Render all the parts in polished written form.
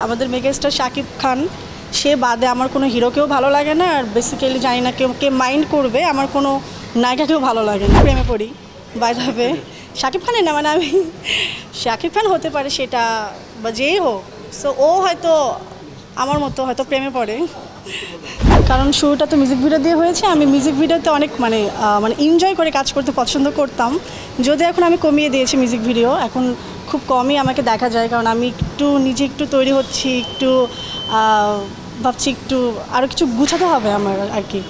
আমাদের মেগাস্টার শাকিব খান সে বাদে আমার কোনো হিরোকেও ভালো লাগে না, আর বেসিক্যালি জানি না কেউ কে মাইন্ড করবে, আমার কোনো নায়িকাকেও ভালো লাগে না। প্রেমে পড়ি বাই দ্য ওয়ে, শাকিব খানের না, মানে আমি শাকিব খান হতে পারে সেটা বা যেই হোক, সো ও হয়তো আমার মতো হয়তো প্রেমে পড়ে। কারণ শুরুটা তো মিউজিক ভিডিও দিয়ে হয়েছে, আমি মিউজিক ভিডিওতে অনেক মানে এনজয় করে কাজ করতে পছন্দ করতাম, যদি এখন আমি কমিয়ে দিয়েছি মিউজিক ভিডিও, এখন খুব কমই আমাকে দেখা যায়, কারণ আমি নিজে একটু তৈরি হচ্ছি, একটু ভাবছি একটু আরও কিছু গুছাতে হবে আমার আর কি,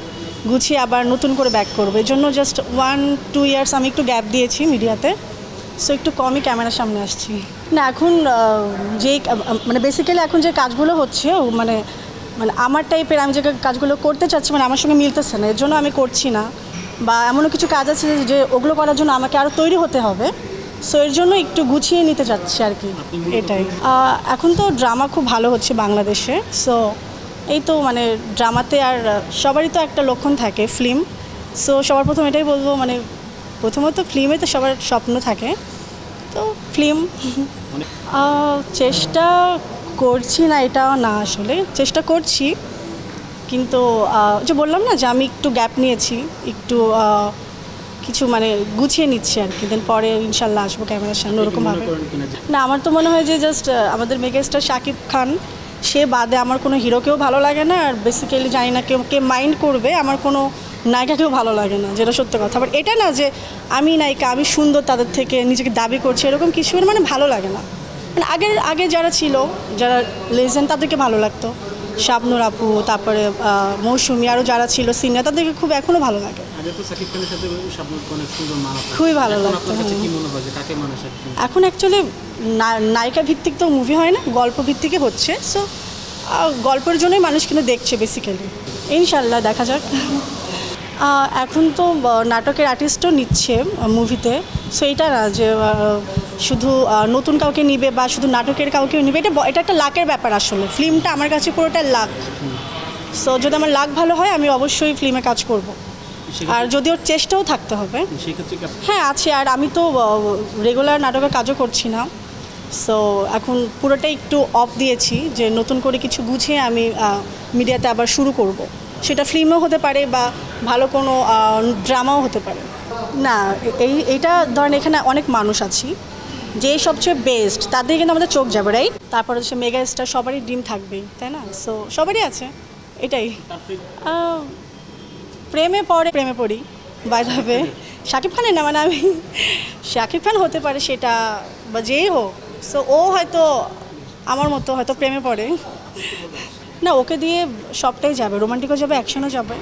গুছিয়ে আবার নতুন করে ব্যাক করবো, এই জন্য জাস্ট 1-2 ইয়ার্স আমি একটু গ্যাপ দিয়েছি মিডিয়াতে, সো একটু কমই ক্যামেরার সামনে আসছি না। এখন মানে বেসিক্যালি এখন যে কাজগুলো হচ্ছে মানে আমার টাইপের, আমি যে কাজগুলো করতে চাচ্ছি মানে আমার সঙ্গে মিলতেছে না, এর জন্য আমি করছি না, বা এমনও কিছু কাজ আছে যে ওগুলো করার জন্য আমাকে আরও তৈরি হতে হবে, সো এর জন্য একটু গুছিয়ে নিতে চাচ্ছি আর কি, এটাই। এখন তো ড্রামা খুব ভালো হচ্ছে বাংলাদেশে, সো এই তো মানে ড্রামাতে আর সবারই তো একটা লক্ষণ থাকে ফিল্ম, সো সবার প্রথম এটাই বলবো, মানে প্রথমত ফিল্মে তো সবার স্বপ্ন থাকে, তো ফিল্ম চেষ্টা করছি না, এটাও না, আসলে চেষ্টা করছি, কিন্তু যে বললাম না যে আমি একটু গ্যাপ নিয়েছি, একটু কিছু মানে গুছিয়ে নিচ্ছি আর কি, দেন পরে ইনশাল্লাহ আসবো ক্যামেরার সামনে ওরকমভাবে। না, আমার তো মনে হয় যে জাস্ট আমাদের মেগাস্টার শাকিব খান সে বাদে আমার কোনো হিরোকেও ভালো লাগে না, আর বেসিক্যালি জানি না কেউ কে মাইন্ড করবে, আমার কোনো নায়িকাকেও ভালো লাগে না, যেটা সত্য কথা। বাট এটা না যে আমি নায়িকা, আমি সুন্দর তাদের থেকে নিজেকে দাবি করছি, এরকম কিছু মানে ভালো লাগে না। মানে আগে যারা ছিল, যারা লেজেন্ড, তাদেরকে ভালো লাগতো, শাবনূর আপু, তারপরে মৌসুমী, আরও যারা ছিল সিনিয়র, তাদেরকে খুব এখনও ভালো লাগে, খুবই ভালো লাগতো। এখন অ্যাকচুয়ালি নায়িকা ভিত্তিক তো মুভি হয় না, গল্প ভিত্তিকই হচ্ছে, সো গল্পের জন্যই মানুষ কিন্তু দেখছে বেসিক্যালি, ইনশাল্লাহ দেখা যাক। এখন তো নাটকের আর্টিস্টও নিচ্ছে মুভিতে, সো এটা না যে শুধু নতুন কাউকে নিবে বা শুধু নাটকের কাউকেও নিবে, এটা একটা লাকের ব্যাপার, আসলে ফিল্মটা আমার কাছে পুরোটা লাক, সো যদি আমার লাক ভালো হয় আমি অবশ্যই ফিল্মে কাজ করব, আর যদি ওর চেষ্টাও থাকতে হবে। হ্যাঁ আছে, আর আমি তো রেগুলার নাটকের কাজও করছি না, সো এখন পুরোটাই একটু অফ দিয়েছি, যে নতুন করে কিছু গুছিয়ে আমি মিডিয়াতে আবার শুরু করব, সেটা ফিল্মও হতে পারে বা ভালো কোনো ড্রামাও হতে পারে। না, এইটা ধরেন এখানে অনেক মানুষ আছি, যে সবচেয়ে বেস্ট তাদের কিন্তু আমাদের চোখ যাবে, রাইট? তারপরে হচ্ছে মেগা স্টার, সবারই ড্রিম থাকবেই, তাই না? সো সবারই আছে, এটাই। প্রেমে পড়ি বাই দ্য ওয়ে, শাকিব খানের না, মানে আমি শাকিব খান হতে পারে সেটা বা যেই হোক, সো ও হয়তো আমার মতো হয়তো প্রেমে পড়ে না, ওকে দিয়ে সবটাই যাবে, রোমান্টিকও যাবে, অ্যাকশনও যাবে।